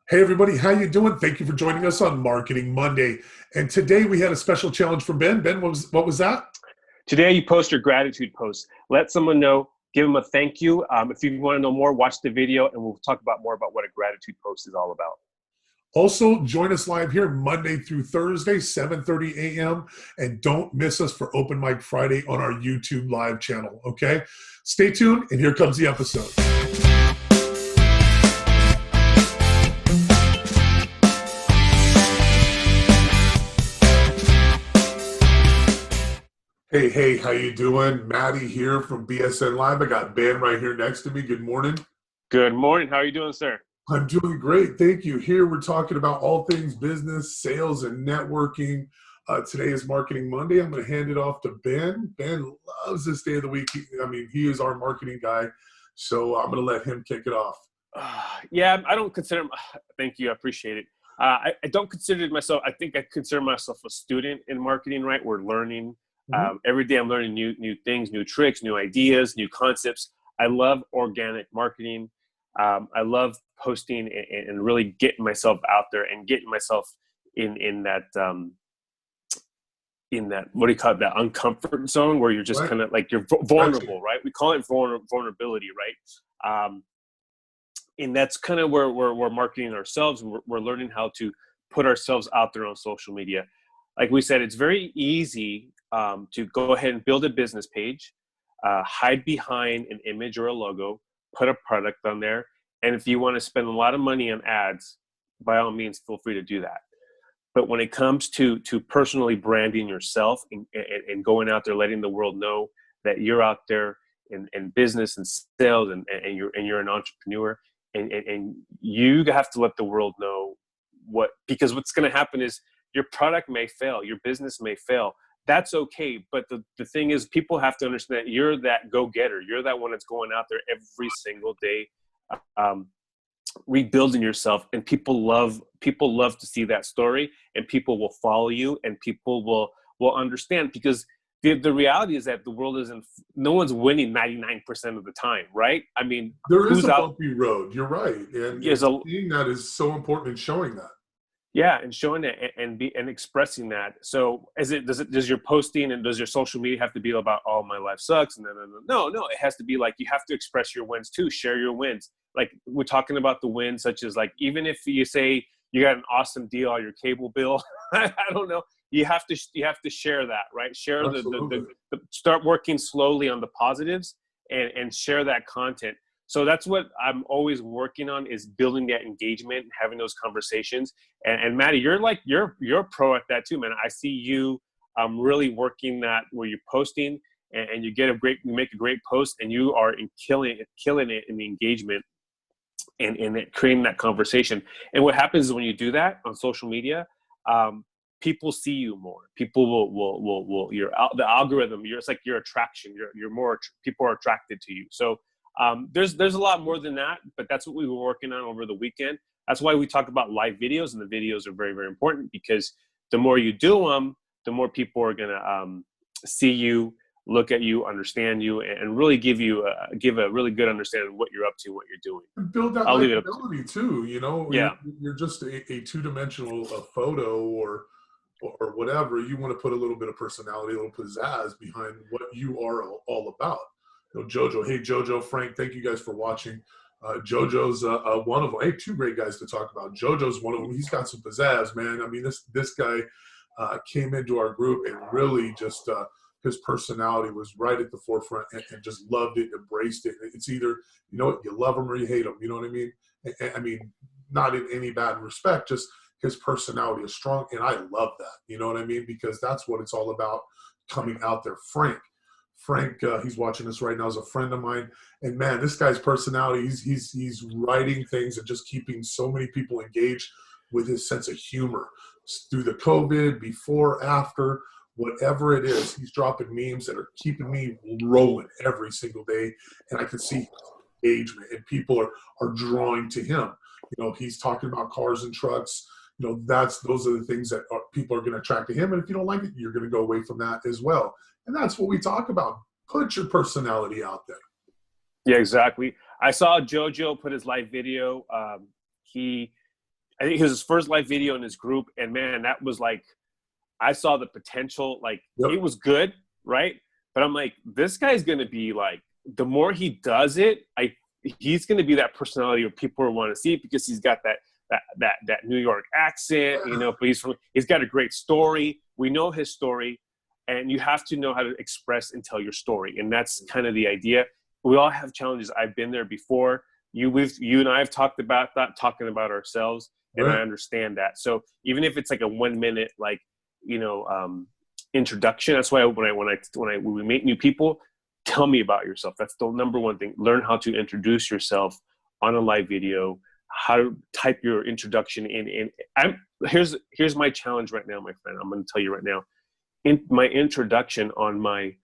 Hey everybody, how you doing? Thank you for joining us on Marketing Monday. And today we had a special challenge from Ben. Ben, what was that? Today, you post your gratitude post. Let someone know, give them a thank you. If you want to know more, watch the video and we'll talk about more about what a gratitude post is all about. Also, join us live here Monday through Thursday, 7:30 a.m. And don't miss us for Open Mic Friday on our YouTube live channel, okay? Stay tuned, and here comes the episode. Hey, how you doing? Maddie here from BSN Live. I got Ben right here next to me. Good morning. Good morning. How are you doing, sir? I'm doing great. Thank you. Here we're talking about all things business, sales, and networking. Today is Marketing Monday. I'm going to hand it off to Ben. Ben loves this day of the week. He is our marketing guy. So I'm going to let him kick it off. Yeah, I don't consider, thank you. I appreciate it. I don't consider myself, I think I consider myself a student in marketing, right? We're learning. Every day I'm learning new things, new tricks, new ideas, new concepts. I love organic marketing. I love posting and really getting myself out there and getting myself in that what do you call it, that uncomfort zone where you're just Right. kind of like you're vulnerable, right? We call it vulnerability, right? And that's kind of where we're marketing ourselves. We're learning how to put ourselves out there on social media. Like we said, it's very easy to go ahead and build a business page, hide behind an image or a logo, put a product on there. And if you want to spend a lot of money on ads, by all means, feel free to do that. But when it comes to personally branding yourself and going out there, letting the world know that you're out there in business and sales and you're an entrepreneur, and you have to let the world know because what's going to happen is your product may fail, your business may fail. That's okay. But the thing is, people have to understand that you're that go-getter. You're that one that's going out there every single day, rebuilding yourself. And people love to see that story, and people will follow you, and people will understand, because the reality is that the world no one's winning 99% of the time, right? I mean, There is a bumpy road. You're right. And seeing that is so important in showing that. Yeah, and showing it and expressing that. So does your posting and does your social media have to be about, oh, my life sucks? No, it has to be like, you have to express your wins too, share your wins. Like we're talking about the wins, such as like, even if you say you got an awesome deal on your cable bill, I don't know, you have to share that, right? Share the start working slowly on the positives and share that content. So that's what I'm always working on, is building that engagement and having those conversations. And Maddie, you're a pro at that too, man. I see you really working that, where you're posting and you make a great post, and you are killing it in the engagement and creating that conversation. And what happens is when you do that on social media, people see you more. People will the algorithm. It's like your attraction. You're more, people are attracted to you. So there's a lot more than that, but that's what we were working on over the weekend. That's why we talk about live videos, and the videos are very, very important, because the more you do them, the more people are going to see you, look at you, understand you, and really give a really good understanding of what you're up to, what you're doing. And build that likability too. Yeah. You're just a two-dimensional photo or whatever. You want to put a little bit of personality, a little pizzazz behind what you are all about. Jojo. Hey, Jojo, Frank, thank you guys for watching. Jojo's one of them. Hey, two great guys to talk about. Jojo's one of them. He's got some pizzazz, man. I mean, this guy came into our group and really just his personality was right at the forefront, and just loved it, embraced it. It's either, you love him or you hate him. You know what I mean? I mean, not in any bad respect, just his personality is strong, and I love that. You know what I mean? Because that's what it's all about, coming out there. Frank, he's watching us right now, is a friend of mine, and man, this guy's personality, he's writing things and just keeping so many people engaged with his sense of humor through the COVID, before, after, whatever it is. He's dropping memes that are keeping me rolling every single day, and I can see engagement, and people are drawing to him. He's talking about cars and trucks. Those are the things that people are going to attract to him, and if you don't like it, you're going to go away from that as well. And that's what we talk about. Put your personality out there. Yeah, exactly. I saw Jojo put his live video. He I think it was his first live video in his group, and man, that was like, I saw the potential. Like, Yep. it was good, right? But I'm like, this guy's gonna be like, the more he does it, he's gonna be that personality where people want to see it, because he's got that New York accent, you know. But he's got a great story. We know his story, and you have to know how to express and tell your story, and that's kind of the idea. We all have challenges. I've been there before. You and I have talked about that, talking about ourselves, and Right. I understand that. So even if it's like a 1 minute, like, you know, introduction, that's why when we meet new people, tell me about yourself. That's the number one thing. Learn how to introduce yourself on a live video, how to type your introduction in. Here's my challenge right now, my friend. I'm going to tell you right now. In my introduction on my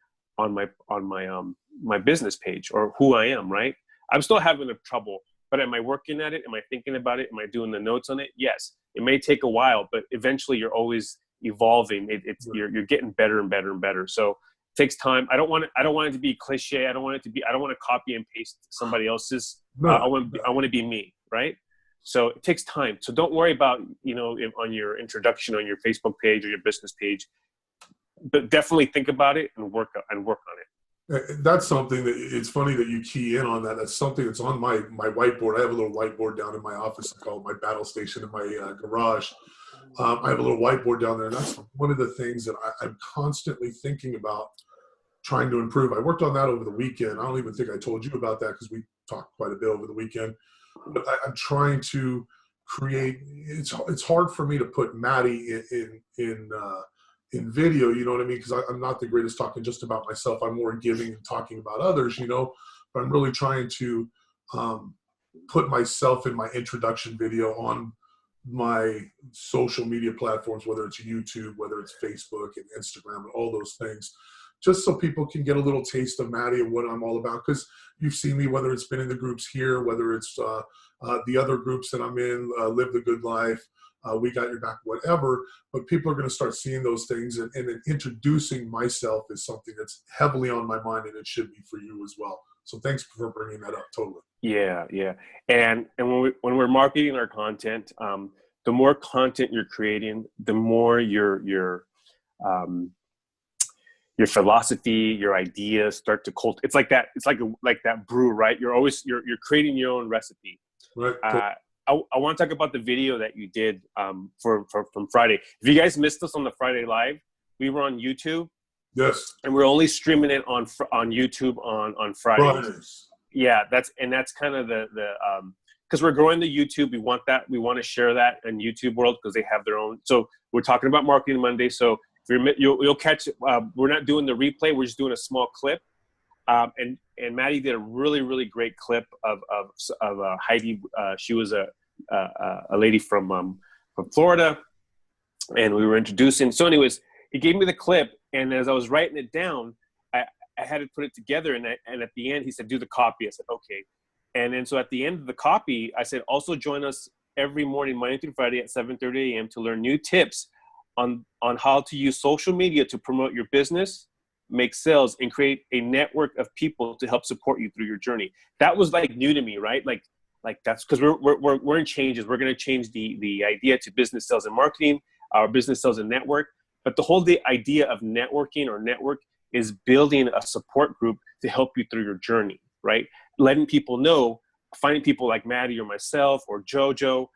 business page, or who I am, right? I'm still having a trouble, but am I working at it? Am I thinking about it? Am I doing the notes on it? Yes. It may take a while, but eventually you're always evolving. You're getting better and better and better. So it takes time. I don't want it to be cliche. I don't want to copy and paste somebody else's. No. I want to be me, right? So it takes time. So don't worry about, you know, on your introduction on your Facebook page or your business page, but definitely think about it and work on it. That's something that, it's funny that you key in on that. That's something that's on my whiteboard. I have a little whiteboard down in my office. I call it my battle station in my garage. I have a little whiteboard down there, and that's one of the things that I'm constantly thinking about trying to improve. I worked on that over the weekend. I don't even think I told you about that, because we talked quite a bit over the weekend. But I'm trying to create. It's hard for me to put Maddie in video, you know what I mean? Because I'm not the greatest talking just about myself. I'm more giving and talking about others, you know. But I'm really trying to put myself in my introduction video on my social media platforms, whether it's YouTube, whether it's Facebook and Instagram and all those things, just so people can get a little taste of Maddie and what I'm all about. Because you've seen me, whether it's been in the groups here, whether it's the other groups that I'm in, Live the Good Life, We Got Your Back, whatever. But people are going to start seeing those things, and then introducing myself is something that's heavily on my mind, and it should be for you as well. So thanks for bringing that up. Totally. Yeah. And when we're marketing our content, the more content you're creating, the more your philosophy, your ideas start to cult. It's like that. It's like that brew, right? You're creating your own recipe. Right. I want to talk about the video that you did from Friday. If you guys missed us on the Friday live, we were on YouTube. Yes. And we're only streaming it on YouTube on Fridays. Yeah, that's kind of the because we're growing the YouTube. We want to share that in YouTube world, because they have their own. So we're talking about Marketing Monday. So if you'll catch. We're not doing the replay. We're just doing a small clip. And Maddie did a really, really great clip of Heidi. She was a lady from Florida, and we were introducing. So, anyways, he gave me the clip, and as I was writing it down, I had to put it together. And at the end, he said, "Do the copy." I said, "Okay." And then so at the end of the copy, I said, "Also join us every morning, Monday through Friday at 7:30 a.m. to learn new tips on how to use social media to promote your business, make sales, and create a network of people to help support you through your journey." That was like new to me, right? Like that's because we're in changes. We're going to change the idea to business, sales, and marketing, our business, sales, and network. But the idea of networking or network is building a support group to help you through your journey, right? Letting people know, finding people like Maddie or myself or JoJo,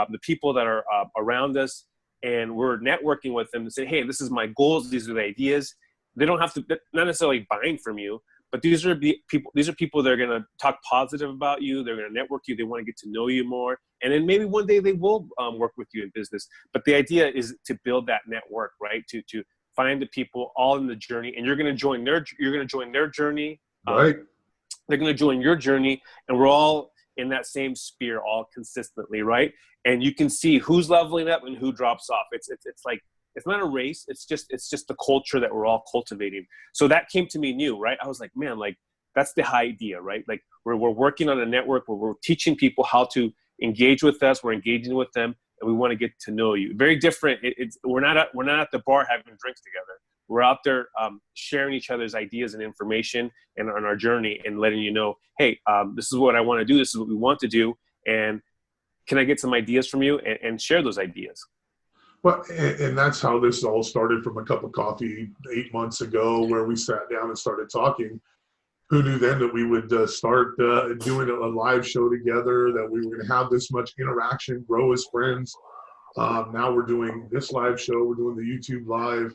the people that are around us, and we're networking with them to say, "Hey, this is my goals. These are the ideas." They don't have to, not necessarily buying from you, but these are people that are going to talk positive about you. They're going to network you. They want to get to know you more. And then maybe one day they will work with you in business. But the idea is to build that network, right? To find the people all in the journey, and you're going to join their journey. Right. They're going to join your journey, and we're all in that same sphere, all consistently, right? And you can see who's leveling up and who drops off. It's like, it's not a race. It's just the culture that we're all cultivating. So that came to me new, right? I was like, man, like that's the idea, right? Like we're working on a network where we're teaching people how to engage with us. We're engaging with them, and we want to get to know you. Very different. We're not at the bar having drinks together. We're out there sharing each other's ideas and information and on our journey, and letting you know, hey, this is what I want to do. This is what we want to do. And can I get some ideas from you, and share those ideas. Well, and that's how this all started, from a cup of coffee 8 months ago, where we sat down and started talking. Who knew then that we would start doing a live show together, that we were going to have this much interaction, grow as friends. Now we're doing this live show. We're doing the YouTube live.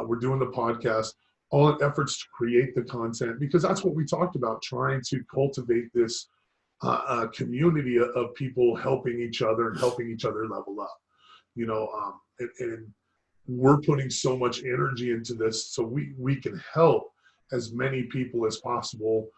We're doing the podcast, all in efforts to create the content, because that's what we talked about, trying to cultivate this community of people helping each other and helping each other level up. And we're putting so much energy into this so we can help as many people as possible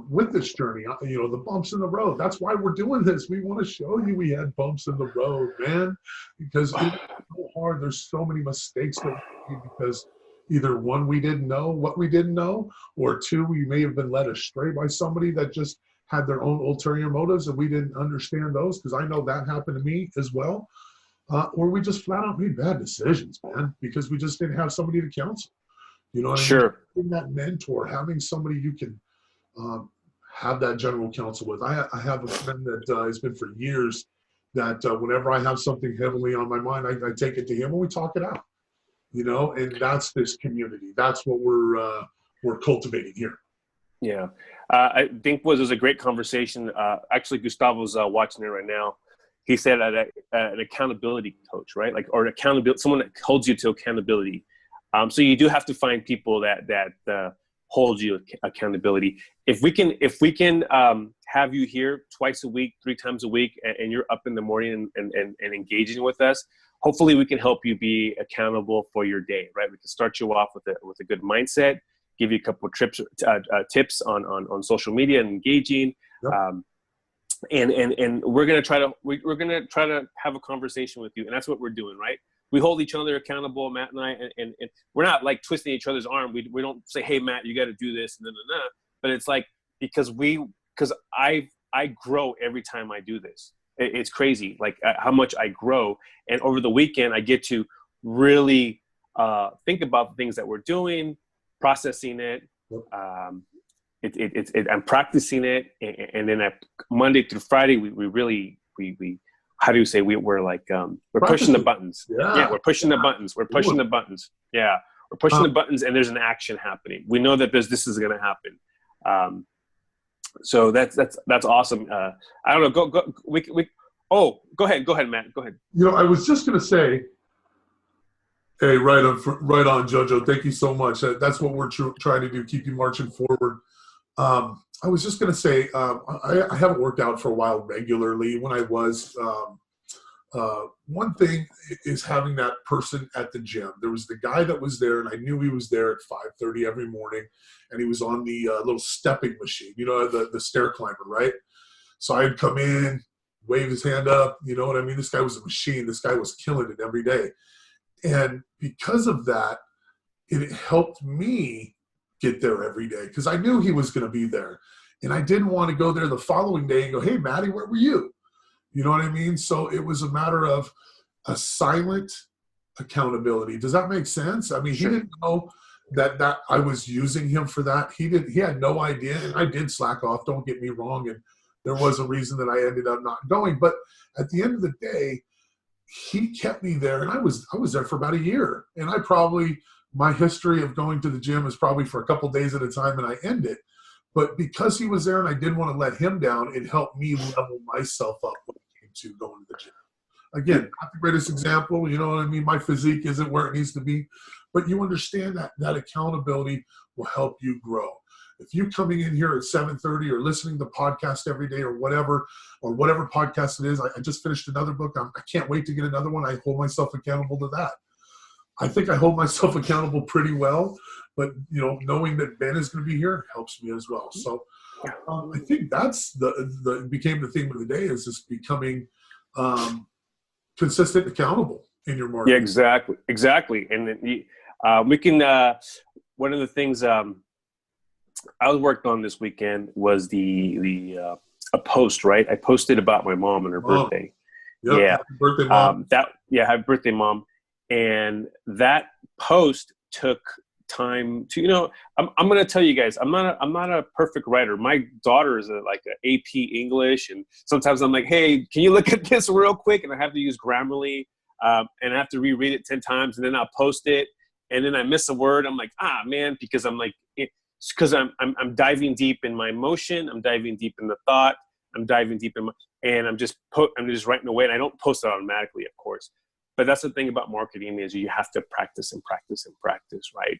with this journey. The bumps in the road. That's why we're doing this. We want to show you we had bumps in the road, man, because it's so hard. There's so many mistakes that we made because either one, we didn't know what we didn't know, or two, we may have been led astray by somebody that just had their own ulterior motives and we didn't understand those, because I know that happened to me as well. Or we just flat out made bad decisions, man, because we just didn't have somebody to counsel. You know what I mean? Having that mentor, having somebody you can have that general counsel with. I have a friend that has been for years that whenever I have something heavily on my mind, I take it to him and we talk it out. And that's this community. That's what we're cultivating here. Yeah. I think was a great conversation. Actually, Gustavo's watching it right now. He said an accountability coach, right? Or accountability, someone that holds you to accountability. So you do have to find people that hold you accountability. If we can have you here twice a week, 3 times a week, and you're up in the morning and engaging with us, hopefully we can help you be accountable for your day, right? We can start you off with a good mindset, give you a couple of tips on social media and engaging. Yep. And we're gonna try to have a conversation with you, and that's what we're doing, right? We hold each other accountable, Matt and I, and we're not like twisting each other's arm. We don't say, hey, Matt, you got to do this, and but it's like because I grow every time I do this. It's crazy, like how much I grow, and over the weekend I get to really think about the things that we're doing, processing it. I'm practicing it, and then Monday through Friday we really how do you say we're like we're pushing the buttons. Yeah, we're pushing the buttons. We're pushing the buttons. Yeah, we're pushing the buttons, and there's an action happening. We know that this is going to happen. So that's awesome. I don't know. Go. Go ahead, Matt. Go ahead. I was just going to say. Hey, right on, Jojo. Thank you so much. That's what we're trying to do. Keep you marching forward. I was just going to say, I haven't worked out for a while regularly. When I was, one thing is having that person at the gym. There was the guy that was there, and I knew he was there at 5:30 every morning, and he was on the little stepping machine, the stair climber, right? So I'd come in, wave his hand up, you know what I mean? This guy was a machine. This guy was killing it every day. And because of that, it helped me get there every day because I knew he was going to be there. And I didn't want to go there the following day and go, hey, Maddie, where were you? You know what I mean? So it was a matter of a silent accountability. Does that make sense? I mean, Sure. He didn't know that I was using him for that. He had no idea. And I did slack off, don't get me wrong. And there was a reason that I ended up not going. But at the end of the day, he kept me there. And I was there for about a year. And my history of going to the gym is probably for a couple days at a time and I end it. But because he was there and I didn't want to let him down, it helped me level myself up when it came to going to the gym. Again, not the greatest example, you know what I mean? My physique isn't where it needs to be. But you understand that accountability will help you grow. If you're coming in here at 7:30 or listening to podcast every day or whatever podcast it is, I just finished another book. I can't wait to get another one. I hold myself accountable to that. I think I hold myself accountable pretty well, but knowing that Ben is going to be here helps me as well. So I think that's became the theme of the day is just becoming consistent, accountable in your marketing. Yeah, exactly. And we can. One of the things I was working on this weekend was a post. Right, I posted about my mom and her birthday. Yep. Yeah, happy birthday, Mom. happy birthday, Mom. And that post took time to, I'm going to tell you guys, I'm not a perfect writer. My daughter is like an AP English. And sometimes I'm like, hey, can you look at this real quick? And I have to use Grammarly, and I have to reread it 10 times, and then I'll post it. And then I miss a word. I'm like, man, because I'm like, because I'm diving deep in my emotion. I'm diving deep in the thought. I'm diving deep in and I'm just writing away, and I don't post it automatically, of course. But that's the thing about marketing is you have to practice and practice and practice, right?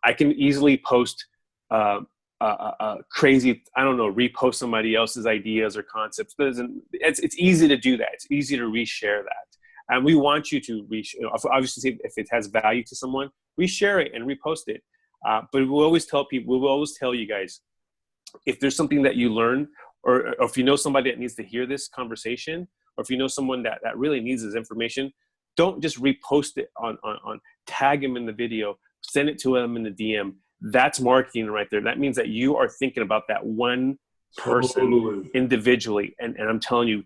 I can easily post crazy, I don't know, repost somebody else's ideas or concepts. It's easy to do that. It's easy to reshare that. And we want you to obviously, if it has value to someone, reshare it and repost it. But we'll always tell you guys, if there's something that you learn, or if you know somebody that needs to hear this conversation, or if you know someone that really needs this information, don't just repost it on tag them in the video, send it to them in the DM. That's marketing right there. That means that you are thinking about that one person individually. And I'm telling you,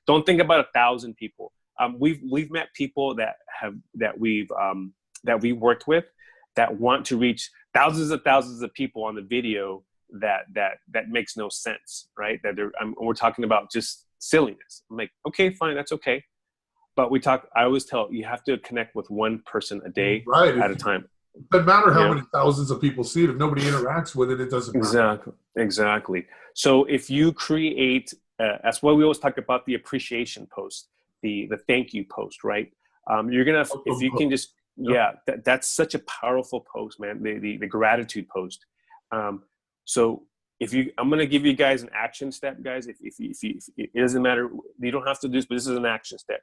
don't think about 1,000 people. We've met people that we've worked with that want to reach thousands of people on the video that makes no sense, right? We're talking about just silliness. I'm like, okay, fine, that's okay. But I always tell you have to connect with one person a day at a time. It doesn't matter how many thousands of people see it. If nobody interacts with it, it doesn't matter. Exactly. So if you create, that's why we always talk about the appreciation post, the thank you post, right? You're going to, if you can just, that's such a powerful post, man. The gratitude post. So I'm going to give you guys an action step, guys. If it doesn't matter, you don't have to do this, but this is an action step.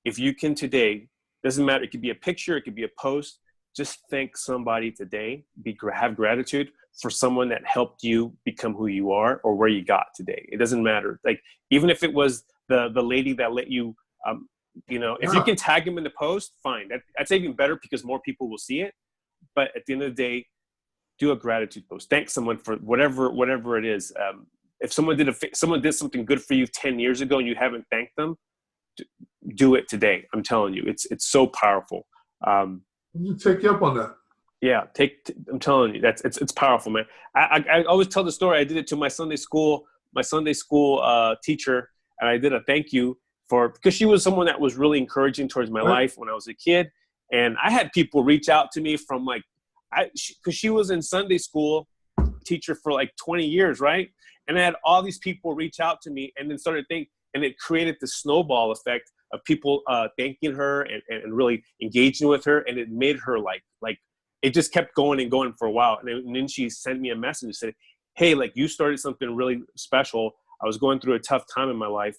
If you can today, doesn't matter. It could be a picture, it could be a post. Just thank somebody today. Have gratitude for someone that helped you become who you are or where you got today. It doesn't matter. Like, even if it was the lady that let you, if you can tag them in the post, fine. That's even better because more people will see it. But at the end of the day, do a gratitude post. Thank someone for whatever it is. If someone did something good for you 10 years ago and you haven't thanked them, do it today. I'm telling you, it's so powerful. You take you up on that. Yeah, I'm telling you, it's powerful, man. I always tell the story. I did it to my Sunday school teacher, and I did a thank you because she was someone that was really encouraging towards my life when I was a kid, and I had people reach out to me from because she was in Sunday school teacher for like 20 years, right? And I had all these people reach out to me, and then started thinking, and it created the snowball effect of people thanking her and really engaging with her, and it made her like it just kept going and going for a while. And then she sent me a message and said, hey, like, you started something really special. I was going through a tough time in my life.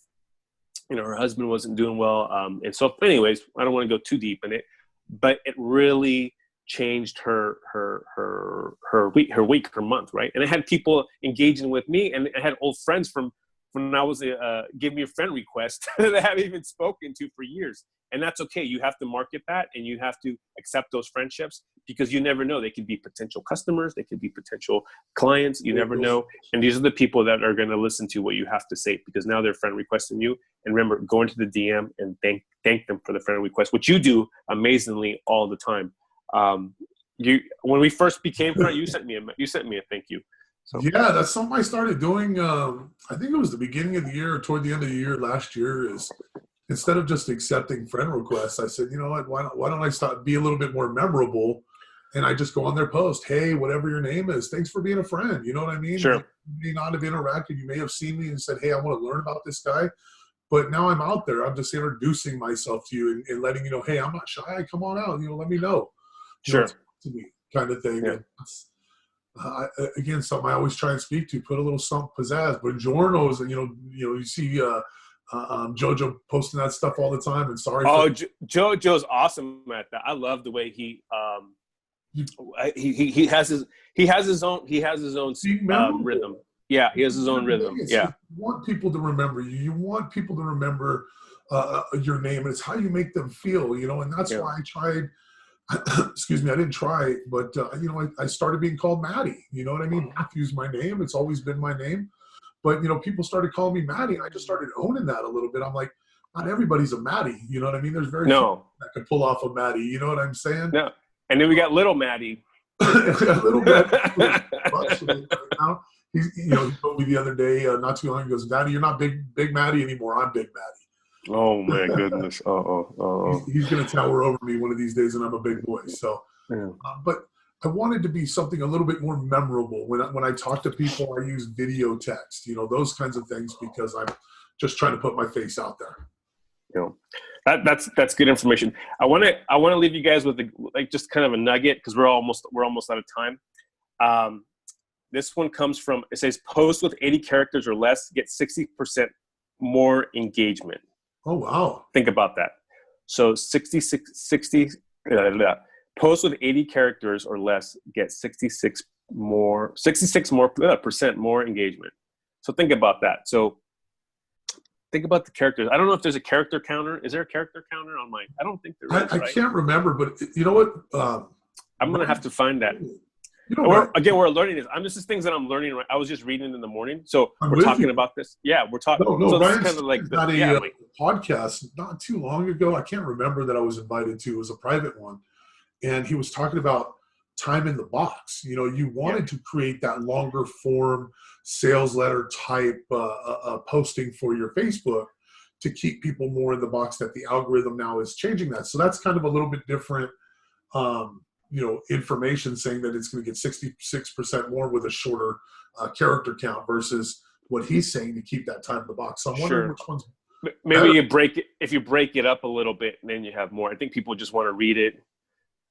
Her husband wasn't doing well. And so anyways, I don't want to go too deep in it, but it really changed her week, her month, right? And I had people engaging with me, and I had old friends from when I was give me a friend request that I haven't even spoken to for years. And that's okay. You have to market that, and you have to accept those friendships, because you never know. They could be potential customers. They could be potential clients. You never know. And these are the people that are going to listen to what you have to say, because now they're friend requesting you. And remember, go into the DM and thank them for the friend request, which you do amazingly all the time. When we first became friends, you sent me a thank you. So. Yeah, that's something I started doing. I think it was the beginning of the year or toward the end of the year last year. Is instead of just accepting friend requests, I said, you know what? Why don't I be a little bit more memorable? And I just go on their post. Hey, whatever your name is, thanks for being a friend. You know what I mean? Sure. You may not have interacted. You may have seen me and said, hey, I want to learn about this guy. But now I'm out there. I'm just introducing myself to you and letting you know, hey, I'm not shy. Come on out. Let me know. Sure. To me, kind of thing. Yeah. Again, something I always try and speak to. Put a little something pizzazz. But Buongiorno's, and you see Jojo posting that stuff all the time. And sorry. Jojo's awesome at that. I love the way he has his own rhythm. Yeah, he has his own rhythm. Yeah. You want people to remember you. You want people to remember your name. And it's how you make them feel. And that's why I tried. Excuse me, I didn't try, but I started being called Maddie. You know what I mean? Matthew's my name. It's always been my name. But people started calling me Maddie, and I just started owning that a little bit. I'm like, not everybody's a Maddie. You know what I mean? There's very few that could pull off a Maddie. You know what I'm saying? No. And then we got little Maddie. A little bit. Right now. He told me the other day, not too long ago, he goes, Daddy, you're not big Maddie anymore. I'm Big Maddie. Oh my goodness. He's going to tower over me one of these days, and I'm a big boy. So, Yeah. But I wanted to be something a little bit more memorable. When I talk to people, I use video text, those kinds of things, because I'm just trying to put my face out there. That's good information. I want to leave you guys with just kind of a nugget, because we're almost out of time. This one comes from, it says, post with 80 characters or less, get 60% more engagement. Oh, wow. Think about that. So 60 post with 80 characters or less, get 66% more engagement. So think about that. So think about the characters. I don't know if there's a character counter. Is there a character counter on mine? I don't think there is. I can't remember, but you know what? I'm going to have to find that. Again, we're learning this. This is things that I'm learning. I was just reading in the morning. So we're talking about this. Yeah, we're talking. No, so Ryan's kind of like had a podcast not too long ago. I can't remember that I was invited to. It was a private one. And he was talking about time in the box. You wanted to create that longer form sales letter type posting for your Facebook to keep people more in the box, that the algorithm now is changing that. So that's kind of a little bit different, information saying that it's going to get 66% more with a shorter character count versus what he's saying to keep that time in the box. So I'm wondering which one's maybe better. If you break it up a little bit, and then you have more. I think people just want to read it.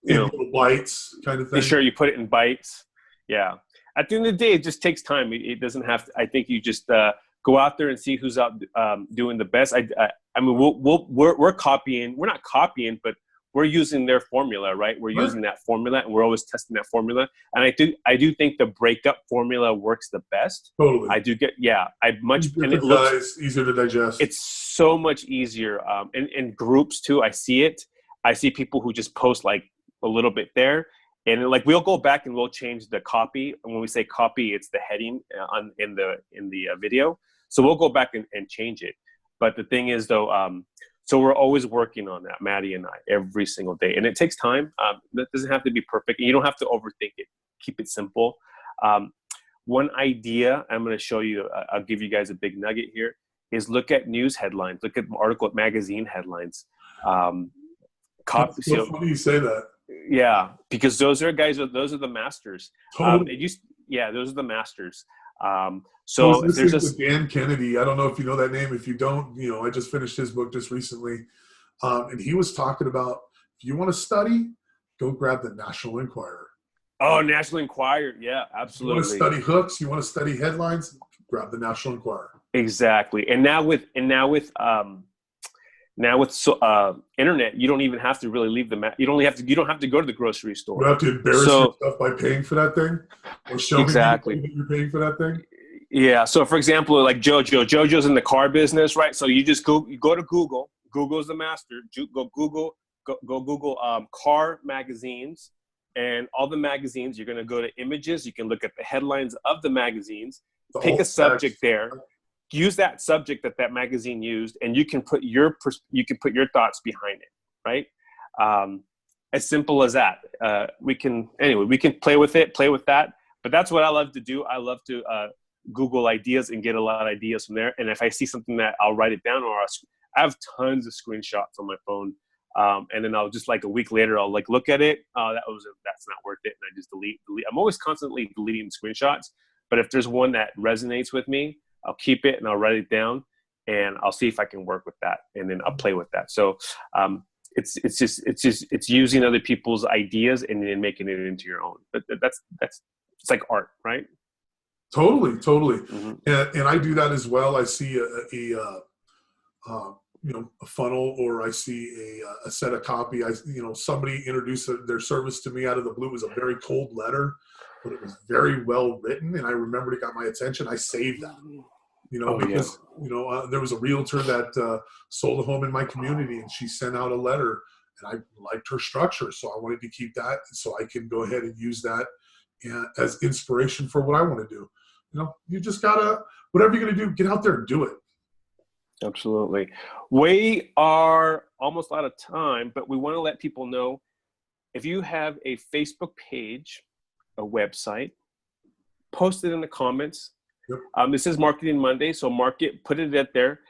Little bites kind of thing. Sure, you put it in bites. Yeah. At the end of the day, it just takes time. It doesn't have to. I think you just go out there and see who's out doing the best. I mean, we're copying. We're not copying, but we're using their formula, right? We're using that formula, and we're always testing that formula. And I do think the breakup formula works the best. Totally. I do get. Yeah. Easier to digest. It's so much easier. In groups too, I see it. I see people who just post like a little bit there, and like we'll go back and we'll change the copy. And when we say copy, it's the heading in the video. So we'll go back and change it. But the thing is though, so we're always working on that, Maddie and I, every single day, and it takes time. That doesn't have to be perfect. You don't have to overthink it. Keep it simple. One idea I'm going to show you. I'll give you guys a big nugget here. Is look at news headlines. Look at magazine headlines. It's so funny you say that. Yeah, because those are the masters. Totally. Those are the masters. So if there's Dan Kennedy. I don't know if you know that name. If you don't, I just finished his book just recently, and he was talking about, if you want to study, go grab the National Enquirer. Oh, National Enquirer. Yeah, absolutely. You want to study hooks? You want to study headlines? Grab the National Enquirer. Exactly. And now with internet, you don't even have to really leave you don't have to go to the grocery store. You don't have to embarrass yourself by paying for that thing, or show me that you're paying for that thing. Yeah. So for example, like Jojo's in the car business, right? So you just go to Google. Google's the master. Go Google car magazines, and all the magazines. You're going to go to images. You can look at the headlines of the magazines. Pick a subject there. Use that subject that magazine used, and you can put your thoughts behind it, right? As simple as that. We can play with that. But that's what I love to do. I love to Google ideas and get a lot of ideas from there. And if I see something that I'll write it down, or I have tons of screenshots on my phone. And then I'll just like a week later, I'll like look at it. That's not worth it. And I just delete. I'm always constantly deleting screenshots. But if there's one that resonates with me, I'll keep it and I'll write it down, and I'll see if I can work with that, and then I'll play with that. So it's using other people's ideas and then making it into your own. But it's like art, right? Totally. Mm-hmm. And I do that as well. I see a funnel, or I see a set of copy. Somebody introduced their service to me out of the blue. It was a very cold letter, but it was very well written, and I remembered it got my attention. I saved that, because there was a realtor that sold a home in my community, and she sent out a letter, and I liked her structure, so I wanted to keep that, so I can go ahead and use that as inspiration for what I want to do. You just gotta, whatever you're gonna do, get out there and do it. Absolutely. We are almost out of time, but we want to let people know if you have a Facebook page, a website, post it in the comments. Yep. This is Marketing Monday, so put it out there.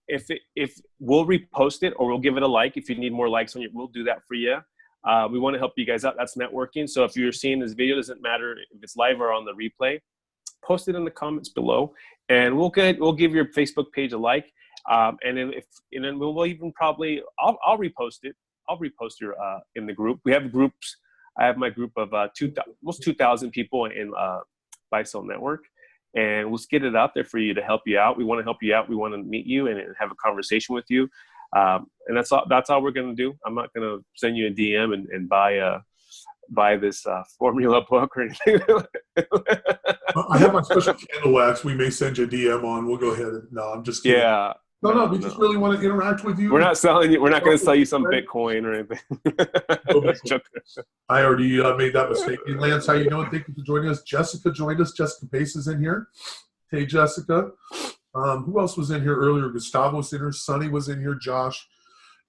If we'll repost it or we'll give it a like. If you need more likes on it, we'll do that for you. We want to help you guys out. That's networking. So if you're seeing this video, doesn't matter if it's live or on the replay, post it in the comments below, and we'll give your Facebook page a like. And then we'll even probably I'll repost it. I'll repost your in the group. We have groups. I have my group of almost 2,000 people in Buy Sell Network, and we'll get it out there for you to help you out. We want to help you out. We want to meet you and have a conversation with you. And that's all we're going to do. I'm not going to send you a DM and buy this formula book or anything. I have my special candle wax. We may send you a DM on. We'll go ahead and no, I'm just kidding. Yeah. No, we just really want to interact with you. We're not selling you. We're not going to sell you some Bitcoin or anything. I already made that mistake. Hey, Lance, how you doing? Thank you for joining us. Jessica joined us. Jessica Pace is in here. Hey, Jessica. Who else was in here earlier? Gustavo was in here. Sonny was in here. Josh.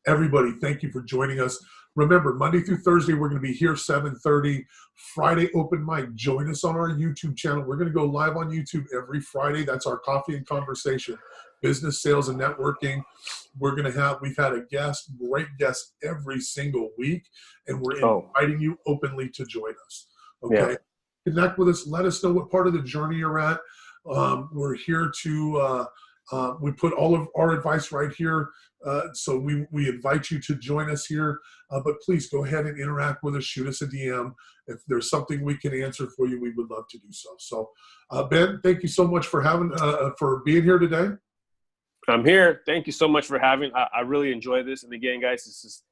Everybody, thank you for joining us. Remember, Monday through Thursday, we're going to be here 7:30. Friday, open mic. Join us on our YouTube channel. We're going to go live on YouTube every Friday. That's our coffee and conversation. Business, sales, and networking. We've had a great guest every single week, and we're inviting you openly to join us. Okay? Yeah. Connect with us. Let us know what part of the journey you're at. We're here to, we put all of our advice right here. So we invite you to join us here, but please go ahead and interact with us. Shoot us a DM. If there's something we can answer for you, we would love to do so. So Ben, thank you so much for for being here today. I'm here. Thank you so much for having. I really enjoy this. And again, guys, this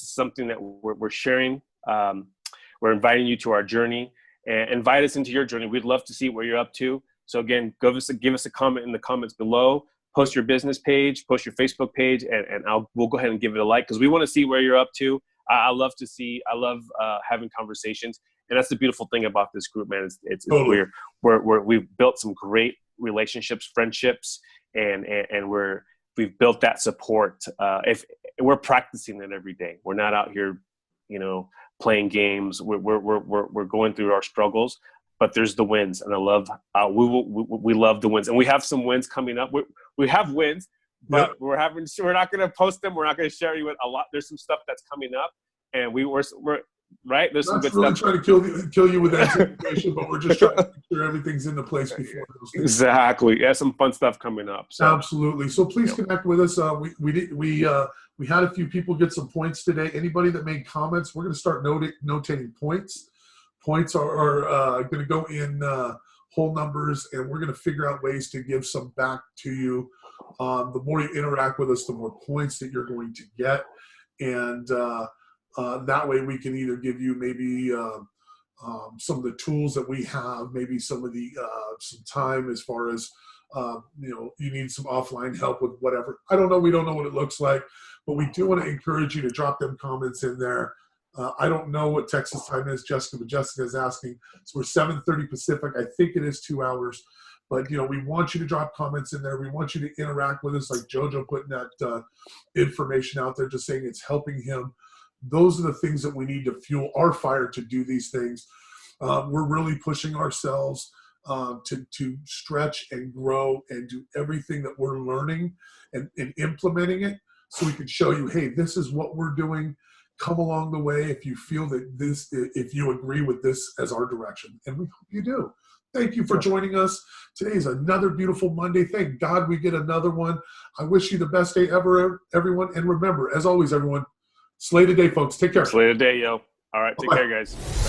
is something that we're sharing. We're inviting you to our journey, and invite us into your journey. We'd love to see what you're up to. So again, give us a comment in the comments below. Post your business page, post your Facebook page, and we'll go ahead and give it a like, because we want to see where you're up to. I love having conversations, and that's the beautiful thing about this group, man. Totally. We've built some great relationships, friendships, and we've built that support. If we're practicing it every day, we're not out here, playing games. We're going through our struggles. But there's the wins, and I love we love the wins, and we have some wins coming up. We have wins, but yep. We're not going to post them. We're not going to share you with a lot. There's some stuff that's coming up, and we're right. There's some good stuff. Trying to kill you with that information, but we're just trying to make sure everything's in the place before those things. Exactly. Yeah, some fun stuff coming up. So. Absolutely. So please connect with us. We had a few people get some points today. Anybody that made comments, we're going to start notating points. Points are going to go in whole numbers, and we're going to figure out ways to give some back to you. The more you interact with us, the more points that you're going to get. And that way we can either give you maybe some of the tools that we have, maybe some of the some time as far as, you need some offline help with whatever. I don't know. We don't know what it looks like, but we do want to encourage you to drop them comments in there. I don't know what Texas time is, Jessica, but Jessica is asking. So we're 7:30 Pacific. I think it is 2 hours. But, we want you to drop comments in there. We want you to interact with us, like JoJo putting that information out there, just saying it's helping him. Those are the things that we need to fuel our fire to do these things. We're really pushing ourselves to stretch and grow and do everything that we're learning and implementing it, so we can show you, hey, this is what we're doing. Come along the way if you feel that if you agree with this as our direction. And we hope you do. Thank you for joining us. Today is another beautiful Monday. Thank God we get another one. I wish you the best day ever, everyone. And remember, as always, everyone, slay the day, folks. Take care. Slay the day, yo. All right. Take care, guys.